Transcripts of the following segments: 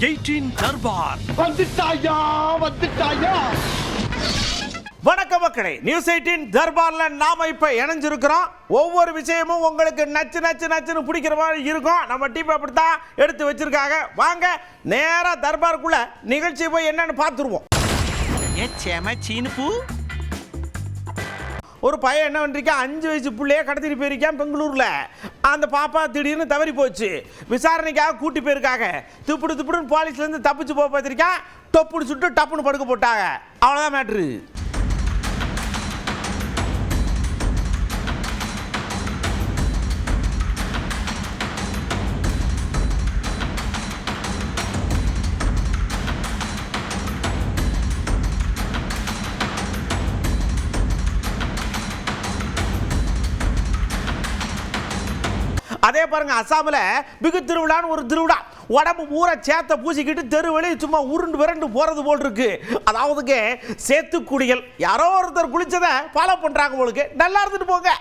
18 தர்பார் வந்துட்டாயா. வணக்கம் மக்களே, நியூஸ் 18 தர்பார்ல நாம இப்ப இணைஞ்சிருக்கிறோம். ஒவ்வொரு விஷயமும் உங்களுக்கு நச்சுன்னு பிடிக்கிற மாதிரி இருக்கும். நம்ம டீம் அப்படித்தான் எடுத்து வச்சிருக்காங்க. வாங்க நேரா தர்பாருக்குள்ள நிகழ்ச்சி போய் என்னன்னு பார்த்துருவோம். ஒரு பையன் என்ன பண்ணிருக்கான், 5 வயசு பிள்ளைய கடத்திட்டு போயிருக்கான் பெங்களூர்ல. அந்த பாப்பா திடீர்னு தவறி போச்சு. விசாரணைக்காக கூட்டி போயிருக்காங்க. துப்புடுன்னு போலீஸ்ல இருந்து தப்பிச்சு போக பார்த்திருக்கான். தொப்புடு சுட்டு டப்புன்னு படுக்க போட்டாங்க. அவ்வளவுதான் மேட்ரு. அதே பாருங்க, அசாமில் பிகு திருவிழான்னு ஒரு திருவிழா. உடம்பு பூரா சேத்த பூசிக்கிட்டு தெருவெளி சும்மா உருண்டு போறது போல் இருக்கு. அதாவதுங்க சேத்து குடிகள். யாரோ ஒருத்தர் குளிச்சதை ஃபாலோ பண்றாங்க போலுக்கு. நல்லா இருந்துட்டு போங்க.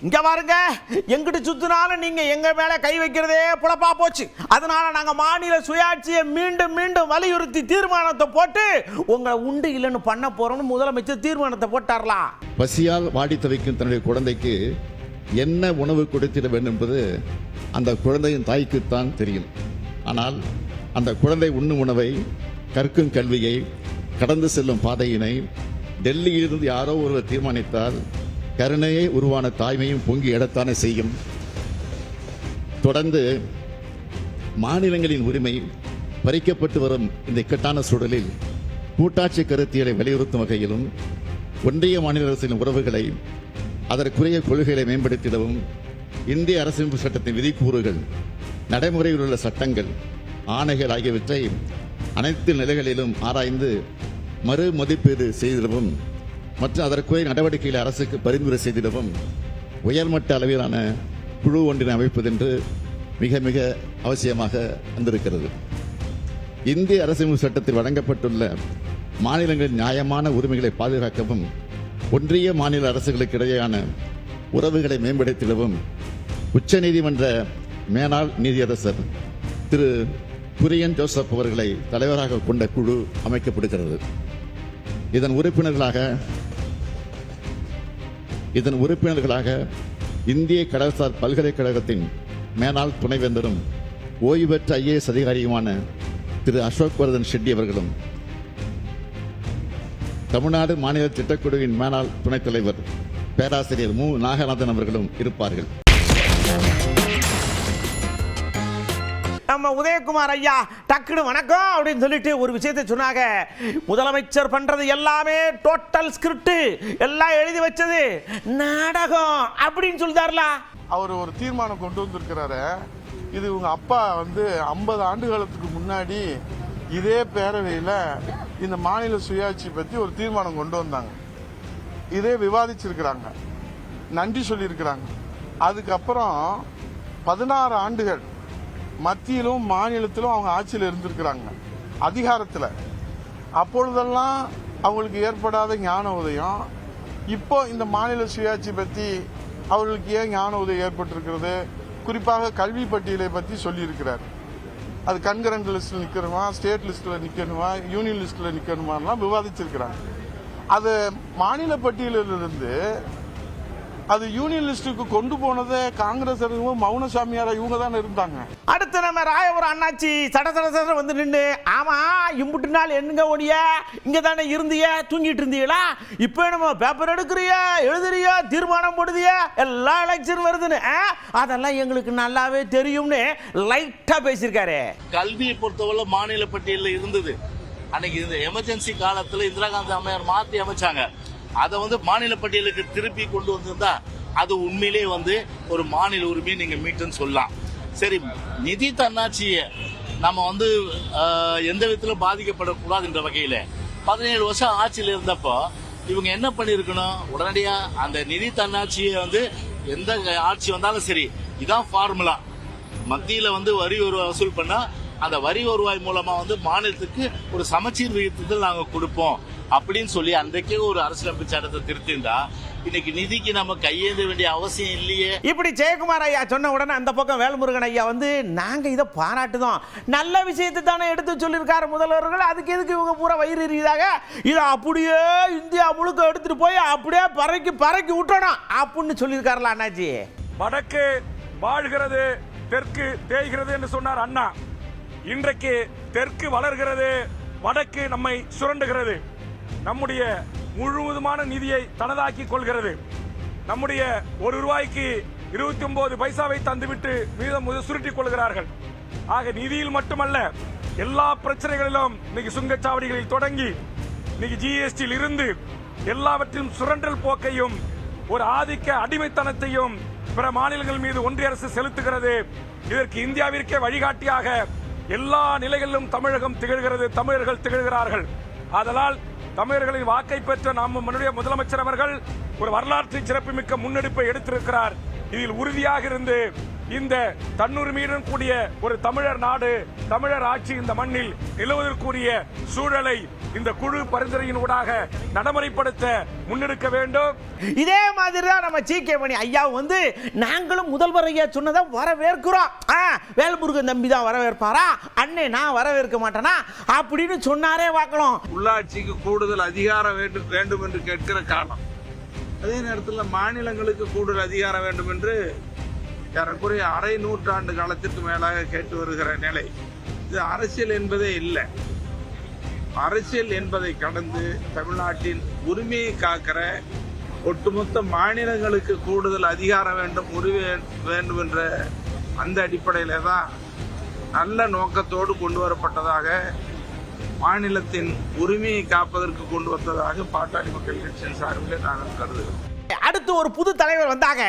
இங்க பாருங்க, எங்கிட்டு சுத்தினாலும் நீங்க எங்க மேல கை வைக்கிறதே புலப்பா போச்சு. அதனால நாங்க மாநில சுயாட்சியை மீண்டும் வலியுறுத்தி தீர்மானத்தை போட்டு உங்களை உண்டு இல்லைன்னு பண்ண போறோம்னு முதலமைச்சர் தீர்மானத்தை போட்டாரலாம். பசியால் வாடி தவிக்கும் தன்னுடைய குழந்தைக்கு என்ன உணவு கொடுத்திட வேண்டும் என்பது அந்த குழந்தையின் தாய்க்குத்தான் தெரியும். ஆனால் அந்த குழந்தை உண்ணும் உணவை, கற்கும் கல்வியை, கடந்து செல்லும் பாதையினை டெல்லியிலிருந்து யாரோ ஒருவர் தீர்மானித்தால் கருணையை உருவான தாய்மையும் பொங்கி எடத்தானே செய்யும். தொடர்ந்து மாநிலங்களின் உரிமை பறிக்கப்பட்டு வரும் இந்த இக்கட்டான சூழலில் கூட்டாட்சி கருத்தியலை வலியுறுத்தும் வகையிலும் ஒன்றிய மாநில அரசின் உறவுகளை, அதற்குரிய கொள்கைகளை மேம்படுத்திடவும் இந்திய அரசியலமைப்பு சட்டத்தின் விதிக்கூறுகள், நடைமுறையில் உள்ள சட்டங்கள், ஆணைகள் ஆகியவற்றை அனைத்து நிலைகளிலும் ஆராய்ந்து மறு மதிப்பீடு செய்திடவும் மற்றும் அதற்குரிய நடவடிக்கைகளை அரசுக்கு பரிந்துரை செய்திடவும் உயர்மட்ட அளவிலான குழு ஒன்றினை அமைப்பதென்று மிக அவசியமாக வந்திருக்கிறது. இந்திய அரசியலமைப்பு சட்டத்தில் வழங்கப்பட்டுள்ள மாநிலங்களின் நியாயமான உரிமைகளை பாதுகாக்கவும், ஒன்றிய மாநில அரசுகளுக்கு இடையேயான உறவுகளை மேம்படுத்திடவும் உச்ச நீதிமன்ற மேனாள் நீதியரசர் திரு குரியன் ஜோசப் அவர்களை தலைவராக கொண்ட குழு அமைக்கப்படுகிறது. இதன் உறுப்பினர்களாக இந்திய கடல்சார் பல்கலைக்கழகத்தின் மேனாள் துணைவேந்தரும் ஓய்வு பெற்ற IAS அதிகாரியுமான திரு அசோக் வர்தன் ஷெட்டி அவர்களும், தமிழ்நாடு மாநில திட்டக்குழுவின் மேனாள் துணைத் தலைவர் பேராசிரியர் மு. நாகநாதன் அவர்களும் இருப்பார்கள். நம்ம உதயகுமார் ஐயா டக்குனு வணக்கம் அப்படின்னு சொல்லிட்டு ஒரு விஷயத்தை சொன்னாங்க. முதலமைச்சர் பண்றது எல்லாமே டோட்டல் ஸ்கிரிப்ட், எல்லாம் எழுதி வச்சது நாடகம் அப்படின்னு சொல்லிட்டார்ல. அவர் ஒரு தீர்மானம் கொண்டு வந்திருக்கிறாரு. இது உங்க அப்பா 50 ஆண்டுகளுக்கு முன்னாடி இதே பேரவையில் இந்த மாநில சுயாட்சி பற்றி ஒரு தீர்மானம் கொண்டு வந்தாங்க. இதே விவாதிச்சிருக்கிறாங்க, நன்றி சொல்லியிருக்கிறாங்க. அதுக்கப்புறம் 16 ஆண்டுகள் மத்தியிலும் மாநிலத்திலும் அவங்க ஆட்சியில் இருந்திருக்கிறாங்க, அதிகாரத்தில். அப்பொழுதெல்லாம் அவங்களுக்கு ஏற்படாத ஞான உதயம் இப்போ இந்த மாநில சுயாட்சி பற்றி அவர்களுக்கு ஏன் ஞான உதயம் ஏற்பட்டிருக்கிறது? குறிப்பாக கல்வி பட்டியலை பற்றி சொல்லியிருக்கிறார். அது கன்கரண்ட் லிஸ்ட்டில் நிற்கணுமா, ஸ்டேட் லிஸ்ட்டில் நிற்கணுமா, யூனியன் லிஸ்ட்டில் நிற்கணுமாலாம் விவாதிச்சிருக்கிறாங்க. அது மாநில பட்டியலிலிருந்து அது யூனியன் லிஸ்டுக்கு கொண்டு போனதே காங்கிரஸ் மௌனசாமியாரா இவங்க தான் இருந்தாங்க. அடுத்து நம்ம ராயபுரம் அண்ணாச்சி சட வந்து நின்று, ஆமா இம்புட்டு நாள் என்னங்க ஓடிய இங்க தானே இருந்திய, தூங்கிட்டு இருந்தீங்களா? இப்போ நம்ம பேப்பர் எடுக்கிறியா, எழுதுறியா, தீர்மானம் போடுதியா, எல்லா எலெக்ஷன் வருதுன்னு அதெல்லாம் எங்களுக்கு நல்லாவே தெரியும்னு லைட்டா பேசியிருக்காரு. கல்வியை பொறுத்தவரை மாநில பட்டியலில் இருந்தது. அன்னைக்கு இந்த எமர்ஜென்சி காலத்தில் இந்திரா காந்தி அம்மையார் மாற்றி அமைச்சாங்க. அதை மாநில பட்டியலுக்கு திருப்பி கொண்டு வந்திருந்தா அது உண்மையிலே ஒரு மாநில உரிமையை நீங்க மீட்டுன்னு சொல்லலாம். சரி, நிதி தன்னாட்சியை நம்ம எந்த விதத்திலும் பாதிக்கப்படக்கூடாது என்ற வகையில 17 வருஷம் ஆட்சியில் இருந்தப்போ இவங்க என்ன பண்ணிருக்கணும், உடனடியா அந்த நிதி தன்னாட்சியை எந்த ஆட்சி வந்தாலும் சரி இதான் ஃபார்முலா. மத்தியில வந்து வரி வருவாய் வசூல் பண்ணா அந்த வரி வருவாய் மூலமா வந்து மாநிலத்துக்கு ஒரு சமச்சீர் விகிதத்தில் நாங்க கொடுப்போம் அப்படின்னு சொல்லி அன்றைக்கே ஒரு அரசியலமைப்பு சட்டத்தை திருத்திருந்தா இன்னைக்கு நிதிக்கு நம்ம கையேந்த வேண்டிய அவசியம் இல்லையே. இப்படி ஜெயக்குமார் ஐயா சொன்ன உடனே அந்த பக்கம் வேல்முருகன் ஐயா வந்து நாங்க இதை பாராட்டுதோம், நல்ல விஷயத்தை தானே எடுத்து சொல்லியிருக்காரு முதல்வர்கள், அதுக்கு எதுக்கு இவங்க பூரா வயிறு எறியதாக இதை அப்படியே இந்தியா முழுக்க எடுத்துட்டு போய் அப்படியே பறக்கி விட்டணும் அப்படின்னு சொல்லியிருக்காருல அண்ணாச்சி. வடக்கு வாழ்கிறது, தெற்கு தேய்கிறது என்று சொன்னார் அண்ணா. இன்றைக்கு தெற்கு வளர்கிறது, வடக்கு நம்மை சுரண்டுகிறது. நம்முடைய முழுவதுமான நிதியை தனதாக்கி கொள்கிறது. நம்முடைய ₹1 29 பைசாவை தந்துவிட்டு மீதம் சுருட்டிக் கொள்கிறார்கள். ஆக நிதியில் மட்டுமல்ல, எல்லா பிரச்சனைகளிலும் இன்னைக்கு சுங்கச்சாவடிகளில் தொடங்கி இன்னைக்கு ஜிஎஸ்டியில் இருந்து எல்லாவற்றிலும் சுரண்டல் போக்கையும் ஒரு ஆதிக்க அடிமைத்தனத்தையும் பிற மாநிலங்கள் மீது ஒன்றிய அரசு செலுத்துகிறது. இதற்கு இந்தியாவிற்கே வழிகாட்டியாக எல்லா நிலைகளிலும் தமிழகம் திகழ்கிறது, தமிழர்கள் திகழ்கிறார்கள். அதனால் தமிழர்களின் வாக்கை பெற்ற நம்முடைய முதலமைச்சர் அவர்கள் ஒரு வரலாற்று சிறப்புமிக்க முன்னெடுப்பை எடுத்திருக்கிறார். இதில் உறுதியாக இருந்து இந்த தன்னுரிமையுடன் கூடிய ஒரு தமிழர் நாடு, தமிழர் ஆட்சி இந்த மண்ணில் நிலவுவதற்குரிய சூழலை இந்த குழு பரிந்துரையின் ஊடாக நடைமுறைப்படுத்த முன்னெடுக்க வேண்டும். இதே மாதிரி தான் நம்ம ஜி.கே. மணி ஐயா வந்து நாங்களும் முதல்வர் ஐயா சொன்னதை வரவேற்கிறோம், வேல்முருகன் தம்பி தான் வரவேற்பாரா, அண்ணே நான் வரவேற்க மாட்டேனா அப்படின்னு சொன்னாரே பார்க்கலாம். உள்ளாட்சிக்கு கூடுதல் அதிகாரம் வேண்டும் என்று கேட்கிற காலம், அதே நேரத்தில் மாநிலங்களுக்கு கூடுதல் அதிகாரம் வேண்டும் என்று ஏறக்குறைய அரை நூற்றாண்டு காலத்திற்கு மேலாக கேட்டு வருகிற நிலை. இது அரசியல் என்பதே இல்லை. அரசியல் என்பதை கடந்து தமிழ்நாட்டின் உரிமையை காக்கிற ஒட்டுமொத்த மாநிலங்களுக்கு கூடுதல் அதிகாரம் வேண்டும், உரிமை வேண்டும் என்ற அந்த அடிப்படையில தான் நல்ல நோக்கத்தோடு கொண்டு வரப்பட்டதாக, மாநிலத்தின் உரிமையை காப்பதற்கு கொண்டு வந்ததாக பாட்டாளி மக்கள் கட்சியின் சார்பில் நாங்கள் கருதுகிறோம். அடுத்து ஒரு புது தலைவர் வந்தாங்க,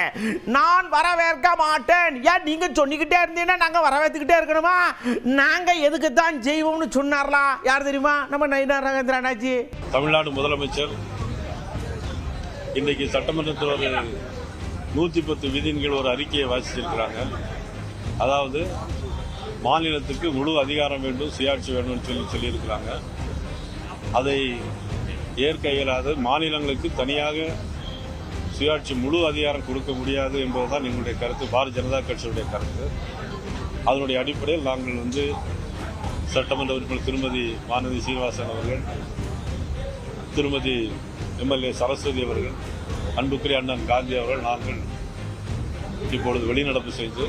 நான் வரவேற்க மாட்டேன், ஏன் நீங்க சொன்னிக்கிட்டே இருந்தீங்கன்னா நாங்க வரவேற்றுக்கிட்டே இருக்கணுமா, நாங்க எதுக்கு தான் செய்வோம்னு சொன்னார்லா. யார் தெரியுமா? நம்ம நயினார் நாகேந்திர அண்ணாச்சி. தமிழ்நாடு முதலமைச்சர் இன்றைக்கு சட்டமன்றத்தில் ஒரு 110 விதியின் கீழ் ஒரு அறிக்கையை வாசிச்சிருக்கிறாங்க. அதாவது மாநிலத்துக்கு முழு அதிகாரம் வேண்டும், சுயாட்சி வேண்டும் சொல்லியிருக்கிறாங்க. அதை ஏற்க இயலாது, மாநிலங்களுக்கு தனியாக சுயாட்சி முழு அதிகாரம் கொடுக்க முடியாது என்பதுதான் எங்களுடைய கருத்து, பாரதிய ஜனதா கட்சியுடைய கருத்து. அதனுடைய அடிப்படையில் நாங்கள் சட்டமன்ற உறுப்பினர் திருமதி வானதி சீனிவாசன் அவர்கள், திருமதி எம்எல்ஏ சரஸ்வதி அவர்கள், அன்புக்குரிய அண்ணன் காந்தி அவர்கள், நாங்கள் இப்பொழுது வெளிநடப்பு செய்து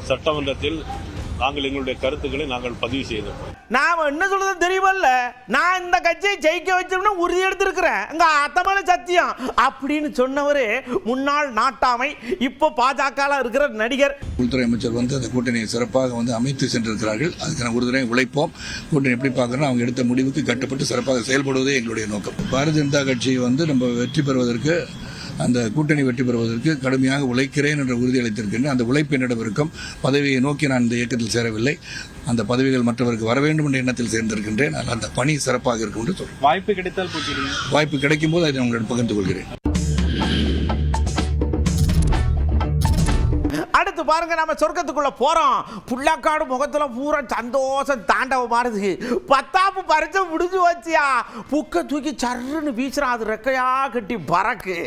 சட்டமன்றத்தில் நாங்கள் எங்களுடைய கருத்துக்களை நாங்கள் பதிவு செய்தோம். நாம என்ன சொல்றது தெரியுமல்ல, நான் இந்த கட்சியை ஜெயிக்க வச்சோம்னா உறுதி எடுத்திருக்கிறேன், எங்க அத்தமான சத்தியம் அப்படின்னு சொன்னவரு முன்னாள் நாட்டாமை, இப்போ பாஜக இருக்கிற நடிகர். உள்துறை அமைச்சர் அந்த கூட்டணியை சிறப்பாக அமைத்து சென்றிருக்கிறார்கள். அதுக்கான உறுதுணை உழைப்போம். கூட்டணி எப்படி பார்க்கணும், அவங்க எடுத்த முடிவுக்கு கட்டுப்பட்டு சிறப்பாக செயல்படுவதே எங்களுடைய நோக்கம். பாரதிய ஜனதா கட்சி நம்ம வெற்றி பெறுவதற்கு, அந்த கூட்டணி வெற்றி பெறுவதற்கு கடுமையாக உழைக்கிறேன் என்ற உறுதி அளித்திருக்கின்றேன். அந்த உழைப்பு என்னிடம் இருக்கும். பதவியை நோக்கி நான் இந்த இயக்கத்தில் சேரவில்லை, அந்த பதவிகள் மற்றவருக்கு வர வேண்டும் என்ற எண்ணத்தில் சேர்ந்திருக்கின்றேன். அந்த பணி சிறப்பாக இருக்கும் என்று சொல்றேன். வாய்ப்பு கிடைத்தால் வாய்ப்பு கிடைக்கும் போது அதை உங்களிடம் பகிர்ந்து கொள்கிறேன். அடுத்து பாருங்க, நம்ம சொர்க்கத்துக்குள்ள போறோம். புள்ளக்காடு முகத்துல பூரா சந்தோஷம் தாண்டவ மாறுது. 10ஆம் பரிச்சை முடிஞ்சு வச்சியா, புக்க தூக்கி சர்ன்னு வீசுறான், அது ரெக்கையா கட்டி பறக்கு.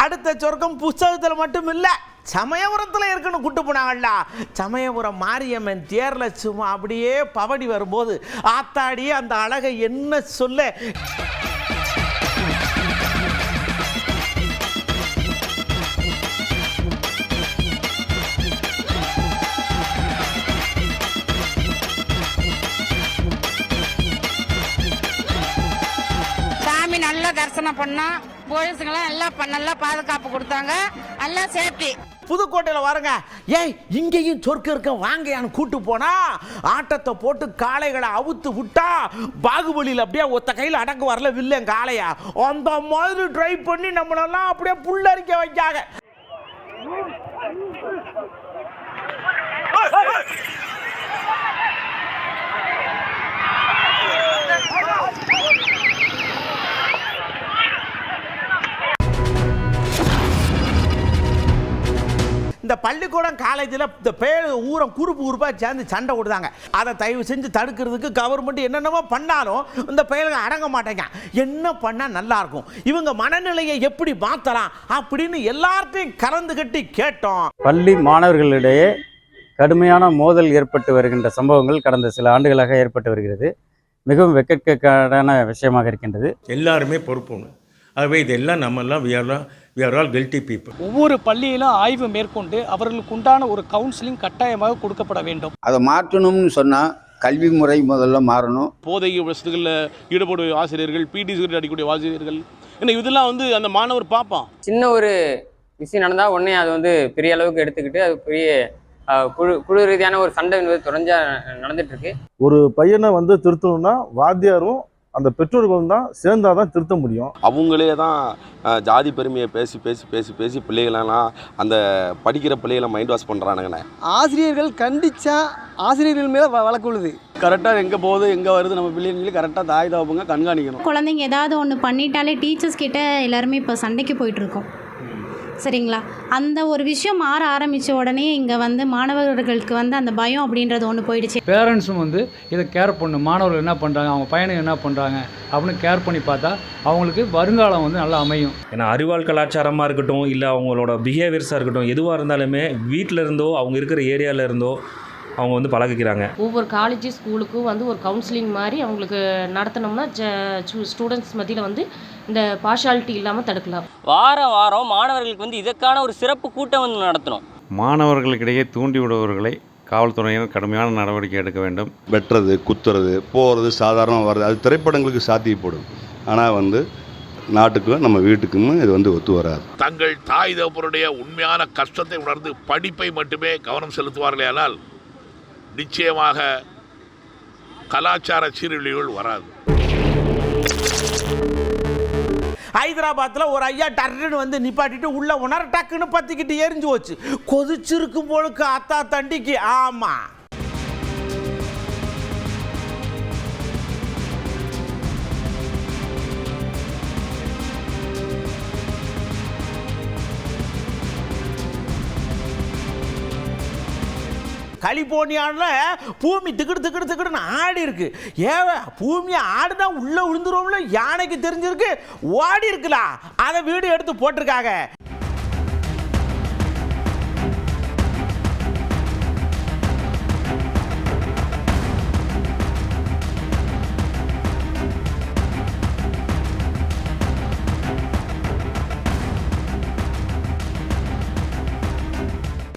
அடுத்த சொர்க்கம் புஸ்தகத்தில் மட்டும் இல்ல, சமயபுரத்தில் இருக்குன்னு கூட்டு போனாங்கல்ல. சமயபுரம் மாரியம்மன் தேர்ல சும்மா அப்படியே பவடி வரும்போது ஆத்தாடி அந்த அழகை என்ன சொல்ல. சாமி நல்லா தரிசனம் பண்ணா, போலீஸுங்கெல்லாம் நல்லா பாதுகாப்பு கொடுத்தாங்க, நல்லா சேஃப்டி. புதுக்கோட்டையில் வாருங்க, ஏய் இங்கேயும் சொர்க்கம் இருக்க வாங்கயான்னு கூட்டு போனா ஆட்டத்தை போட்டு காளைகளை அவுத்து விட்டா பாகுபலியில் அப்படியே ஒத்த கையில் அடக்கு வரல வில்லன் காளையா, அந்த மாதிரி ட்ரை பண்ணி நம்மளெல்லாம் அப்படியே புல்லரிக்க வைக்காங்க. இந்த பள்ளிக்கூடம் காலேஜில் இந்த பேர் ஊரம் குறுப்பாக சேர்ந்து சண்டை விடுதாங்க. அதை தயவு செஞ்சு தடுக்கிறதுக்கு கவர்மெண்ட் என்னென்னமோ பண்ணாலும் இந்த பயலுங்க அடங்க மாட்டேங்க. என்ன பண்ணால் நல்லாயிருக்கும், இவங்க மனநிலையை எப்படி மாற்றலாம் அப்படின்னு எல்லார்ட்டையும் கலந்து கட்டி கேட்டோம். பள்ளி மாணவர்களிடையே கடுமையான மோதல் ஏற்பட்டு வருகின்ற சம்பவங்கள் கடந்த சில ஆண்டுகளாக ஏற்பட்டு வருகிறது. மிகவும் வெட்கக்கேடான விஷயமாக இருக்கின்றது. எல்லாருமே பொறுப்பு. ஆகவே இதெல்லாம் நம்மெல்லாம் we are all guilty people. ஒவ்வொரு பள்ளியிலும் ஆய்வு மேற்கொண்டு அவர்களுக்கு உண்டான ஒரு கவுன்சிலிங் கட்டாயமாக கொடுக்கப்பட வேண்டும். அதை மாற்றணும்னு சொன்னால் கல்வி முறை முதல்ல மாறணும். போதைய வசதிகளில் ஈடுபடும் ஆசிரியர்கள், பிடி சிகரெட் அடிக்கக்கூடிய ஆசிரியர்கள், ஏன்னா இதெல்லாம் வந்து அந்த மாணவர் பார்ப்பான். சின்ன ஒரு விஷயம் நடந்தால் உடனே அது வந்து பெரிய அளவுக்கு எடுத்துக்கிட்டு அது பெரிய குழு ரீதியான ஒரு சண்டை தொடர்ந்து நடந்துட்டு இருக்கு. ஒரு பையனை வந்து திருத்தணும்னா வாத்தியாரும் அந்த பெற்றோர்கள் தான் சேர்ந்தாதான் திருத்த முடியும். அவங்களே தான் ஜாதி பெருமையை பேசி பேசி பேசி பேசி பிள்ளைகளெல்லாம் அந்த படிக்கிற பிள்ளைகளை மைண்ட் வாஷ் பண்ணுறானுங்கண்ணே. ஆசிரியர்கள் கண்டிச்சா ஆசிரியர்கள் மேலே வழக்கு உள்ளது. கரெக்டாக எங்கே போகுது எங்கே வருது நம்ம பிள்ளைங்களுக்கு கரெக்டாக தாய் தாப்புங்க கண்காணிக்கணும். குழந்தைங்க ஏதாவது ஒன்று பண்ணிட்டாலே டீச்சர்ஸ் கிட்ட எல்லாருமே இப்போ சண்டைக்கு போயிட்டு இருக்கோம். சரிங்களா, அந்த ஒரு விஷயம் மாற ஆரம்பித்த உடனே இங்கே வந்து மாணவர்களுக்கு வந்து அந்த பயம் அப்படின்றது ஒன்று போயிடுச்சு. பேரண்ட்ஸும் வந்து இதை கேர் பண்ணணும். மாணவர்கள் என்ன பண்ணுறாங்க, அவங்க பையனுக்கு என்ன பண்ணுறாங்க அப்படின்னு கேர் பண்ணி பார்த்தா அவங்களுக்கு வருங்காலம் வந்து நல்லா அமையும். ஏன்னா அறிவால் கலாச்சாரமாக இருக்கட்டும், இல்லை அவங்களோட பிஹேவியர்ஸாக இருக்கட்டும், எதுவாக இருந்தாலுமே வீட்டில் இருந்தோ அவங்க இருக்கிற ஏரியாவில் இருந்தோ அவங்க வந்து பழகிக்கிறாங்க. ஒவ்வொரு காலேஜ் ஸ்கூலுக்கும் வந்து ஒரு கவுன்சிலிங் மாதிரி அவங்களுக்கு நடத்தினோம்னா ஸ்டூடெண்ட்ஸ் மத்தியில் வந்து இந்த பார்ஷாலிட்டி இல்லாமல் தடுக்கலாம். வாரம் மாணவர்களுக்கு வந்து இதற்கான ஒரு சிறப்பு கூட்டம் வந்து நடத்தணும். மாணவர்களுக்கிடையே தூண்டி விடுபவர்களை காவல்துறையினர் கடுமையான நடவடிக்கை எடுக்க வேண்டும். வெட்டுறது, குத்துறது, போகிறது சாதாரணமாக வருது. அது திரைப்படங்களுக்கு சாத்தியப்படும். ஆனால் வந்து நாட்டுக்கும் நம்ம வீட்டுக்கும் இது வந்து ஒத்து வராது. தங்கள் தாய் தகப்பனுடைய உண்மையான கஷ்டத்தை உணர்ந்து படிப்பை மட்டுமே கவனம் செலுத்துவார்களே ஆனால் நிச்சயமாக கலாச்சார சீரழிவுகள் வராது. ஹைதராபாத்தில் ஒரு ஐயா டர்ன்னு வந்து நிப்பாட்டிட்டு உள்ள உணர டக்குன்னு பத்திக்கிட்டு எரிஞ்சு போச்சு. கொதிச்சிருக்கும் போலுக்கு அத்தா தண்டிக்கு. ஆமா, கலிபோர்னியாவில் பூமி திக்கிடு திக்கிடு திக்கிடுன்னு ஆடி இருக்கு. பூமியை ஆடுனா உள்ள விழுந்துருவோம்ல யானைக்கு தெரிஞ்சிருக்கு, ஓடி இருக்கலாம். அதை வீடியோ எடுத்து போட்டிருக்காங்க.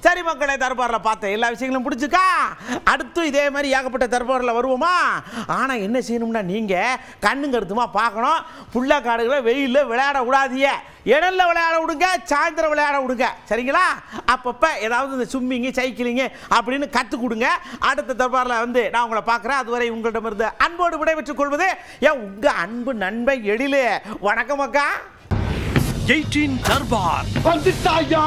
சரி மக்களை, தர்பாரில் பார்த்த எல்லா விஷயங்களும் பிடிச்சிக்கா. அடுத்து இதே மாதிரி ஏகப்பட்ட தர்பாரில் வருவோமா. ஆனால் என்ன செய்யணும்னா நீங்கள் கண்ணுங்க எடுத்துமா பார்க்கணும். புள்ள காடுகளை வெயிலில் விளையாட விடாதீங்க. இடல்ல விளையாட விடுங்க, சாயந்தரம் விளையாட விடுங்க. சரிங்களா? அப்பப்போ ஏதாவது இந்த ஸ்விம்மிங்கு, சைக்கிளிங்கு அப்படின்னு கற்றுக் கொடுங்க. அடுத்த தர்பாரில் வந்து நான் உங்களை பார்க்குறேன். அதுவரை உங்களிடமிருந்து அன்போடு விடைபெற்றுக் கொள்வது உங்கள் அன்பு நண்பன் எழிலு. வணக்கம் அக்கா. 18 தர்பார் வந்துட்டாயா.